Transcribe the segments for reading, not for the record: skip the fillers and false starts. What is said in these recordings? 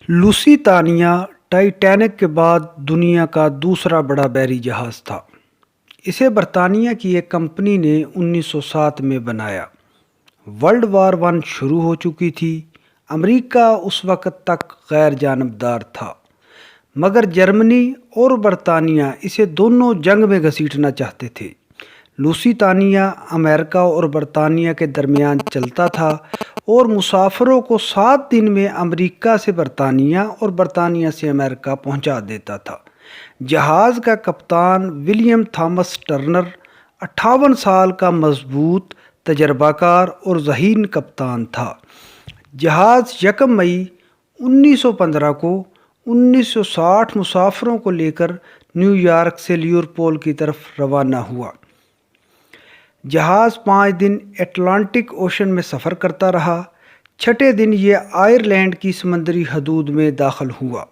लुसीतानिया Titanic के बाद दुनिया का दूसरा बड़ा बहरी जहाज़ था। इसे बरतानिया की एक कंपनी ने 1907 में बनाया। वर्ल्ड वार वन शुरू हो चुकी थी। अमेरिका उस वक़्त तक गैर जानबदार था, मगर जर्मनी और बरतानिया इसे दोनों जंग में घसीटना चाहते थे। लुसीतानिया अमेरिका और बरतानिया के दरमियान चलता था और मुसाफिरों को 7 दिन में अमेरिका से बरतानिया और बरतानिया से अमेरिका पहुंचा देता था। जहाज़ का कप्तान विलियम थॉमस टर्नर 58 साल का मजबूत, तजर्बाकार और ज़हीन कप्तान था। जहाज़ 1 मई 1915 को 1960 मुसाफिरों को लेकर न्यूयॉर्क से लिवरपूल की तरफ रवाना हुआ। जहाज़ 5 दिन अटलांटिक ओशन में सफ़र करता रहा। छठे दिन ये आयरलैंड की समंदरी हदूद में दाखिल हुआ।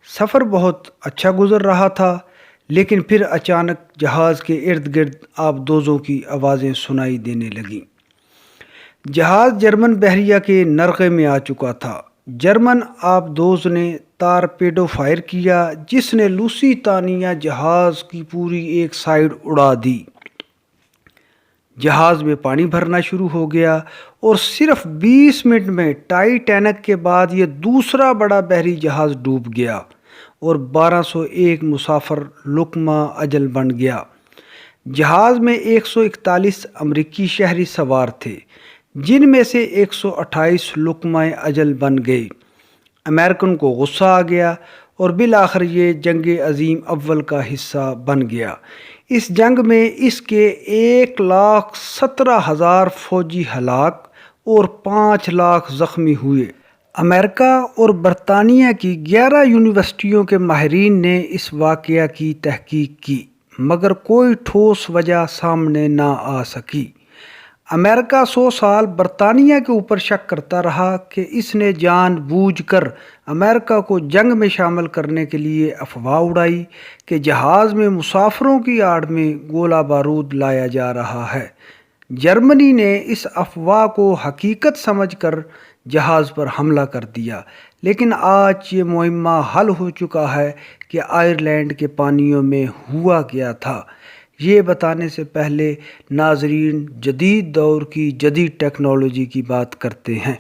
सफ़र बहुत अच्छा गुजर रहा था, लेकिन फिर अचानक जहाज़ के इर्द गिर्द आबदोज़ों की आवाज़ें सुनाई देने लगीं। जहाज़ जर्मन बहरिया के नरक़े में आ चुका था। जर्मन आबदोज़ ने तारपेडो फायर किया, जिसने लुसीतानिया जहाज़ की पूरी एक साइड उड़ा दी। जहाज़ में पानी भरना शुरू हो गया और सिर्फ 20 मिनट में टाइटैनिक के बाद ये दूसरा बड़ा बहरी जहाज़ डूब गया और 1201 मुसाफिर लुकमा अजल बन गया। जहाज़ में 141 अमरीकी शहरी सवार थे, जिनमें से 128 लुकमा अजल बन गए। अमेरिकन को गुस्सा आ गया और बिल आखिर ये जंग अजीम अव्वल का हिस्सा बन गया। इस जंग में इसके 1,17,000 फौजी हलाक और 5 लाख ज़ख्मी हुए। अमेरिका और बरतानिया की 11 यूनिवर्सिटियों के माहिरीन ने इस वाक़या की तहकीक की, मगर कोई ठोस वजह सामने ना आ सकी। अमेरिका 100 साल बरतानिया के ऊपर शक करता रहा कि इसने जानबूझकर अमेरिका को जंग में शामिल करने के लिए अफवाह उड़ाई कि जहाज़ में मुसाफिरों की आड़ में गोला बारूद लाया जा रहा है। जर्मनी ने इस अफवाह को हकीकत समझकर जहाज़ पर हमला कर दिया, लेकिन आज ये मुहिम्मा हल हो चुका है कि आयरलैंड के पानियों में हुआ क्या था। ये बताने से पहले नाजरीन जदीद दौर की जदीद टेक्नोलॉजी की बात करते हैं।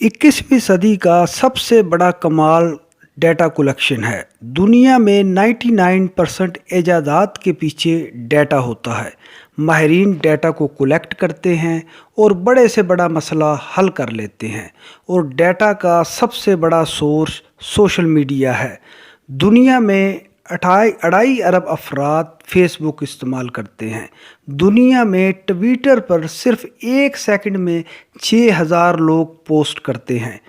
21वीं सदी का सबसे बड़ा कमाल डाटा कलेक्शन है। दुनिया में 99% ईजादात के पीछे डाटा होता है। माहिरीन डाटा को कलेक्ट करते हैं और बड़े से बड़ा मसला हल कर लेते हैं, और डाटा का सबसे बड़ा सोर्स सोशल मीडिया है। दुनिया में 2.5 अरब अफराद फेसबुक इस्तेमाल करते हैं। दुनिया में ट्विटर पर सिर्फ 1 सेकंड में 6000 लोग पोस्ट करते हैं।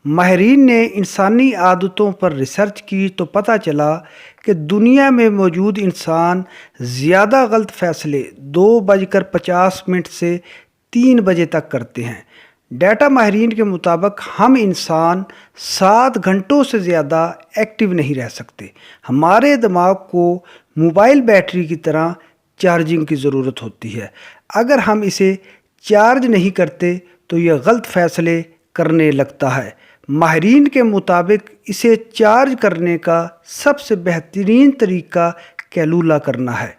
माहिरीन ने इंसानी आदतों पर रिसर्च की तो पता चला कि दुनिया में मौजूद इंसान ज़्यादा गलत फ़ैसले 2:50 से 3 बजे तक करते हैं। डाटा माहिरीन के मुताबिक हम इंसान 7 घंटों से ज़्यादा एक्टिव नहीं रह सकते। हमारे दिमाग को मोबाइल बैटरी की तरह चार्जिंग की ज़रूरत होती है। अगर हम इसे चार्ज नहीं करते तो यह गलत फ़ैसले करने लगता है। माहिरीन के मुताबिक इसे चार्ज करने का सबसे बेहतरीन तरीका कैलूला करना है।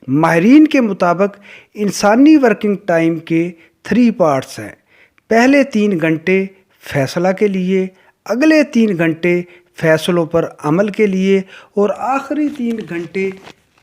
माहिरीन के मुताबिक इंसानी वर्किंग टाइम के 3 पार्ट्स हैं। पहले 3 घंटे फैसला के लिए, अगले 3 घंटे फैसलों पर अमल के लिए और आखिरी 3 घंटे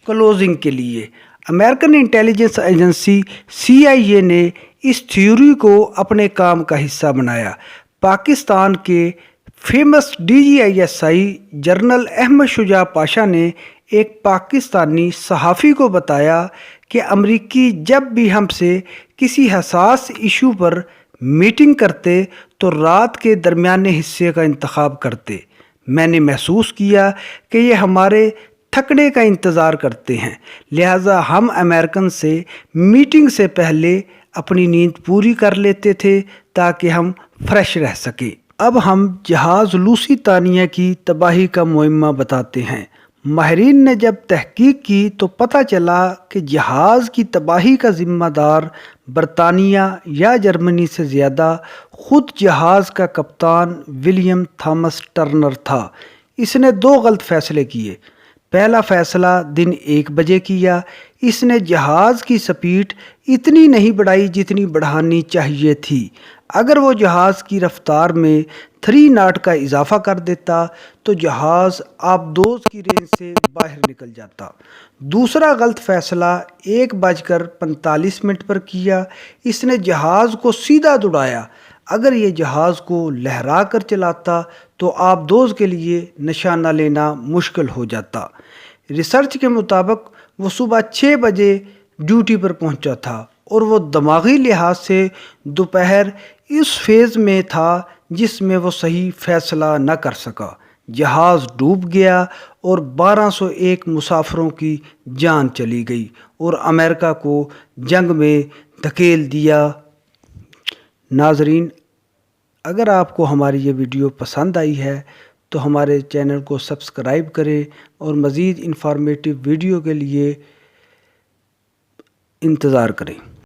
क्लोजिंग के लिए। अमेरिकन इंटेलिजेंस एजेंसी CIA ने इस थ्योरी को अपने काम का हिस्सा बनाया। पाकिस्तान के famous DGISI general Ahmad Shuja Pasha ने एक पाकिस्तानी सहाफ़ी को बताया कि अमरीकी जब भी हमसे किसी हसास इशू पर मीटिंग करते तो रात के दरमियाने हिस्से का इंतखाब करते। मैंने महसूस किया कि ये हमारे थकने का इंतज़ार करते हैं, लिहाजा हम अमेरिकन से मीटिंग से पहले अपनी नींद पूरी कर लेते थे ताकि हम फ्रेश रह सकें। अब हम जहाज़ लुसीतानिया की तबाही का मुइम्मा बताते हैं। माहिरीन ने जब तहकीक की तो पता चला कि जहाज़ की तबाही का ज़िम्मेदार برطانیہ یا جرمنی سے زیادہ خود جہاز کا کپتان ولیم تھامس ٹرنر تھا۔ اس نے 2 غلط فیصلے کیے۔ پہلا فیصلہ دن 1 بجے کیا۔ اس نے جہاز کی سپیڈ اتنی نہیں بڑھائی جتنی بڑھانی چاہیے تھی۔ اگر وہ جہاز کی رفتار میں 3 ناٹ کا اضافہ کر دیتا تو جہاز آبدوز کی رینج سے باہر نکل جاتا۔ دوسرا غلط فیصلہ 1:45 پر کیا۔ اس نے جہاز کو سیدھا دوڑایا۔ اگر یہ جہاز کو لہرا کر چلاتا تو آبدوز کے لیے نشانہ لینا مشکل ہو جاتا۔ ریسرچ کے مطابق وہ صبح 6 بجے ڈیوٹی پر پہنچا تھا اور وہ دماغی لحاظ سے دوپہر اس فیز میں تھا جس میں وہ صحیح فیصلہ نہ کر سکا۔ جہاز ڈوب گیا اور 1201 مسافروں کی جان چلی گئی اور امریکہ کو جنگ میں دھکیل دیا۔ ناظرین، اگر آپ کو ہماری یہ ویڈیو پسند آئی ہے تو ہمارے چینل کو سبسکرائب کریں اور مزید انفارمیٹیو ویڈیو کے لیے انتظار کریں۔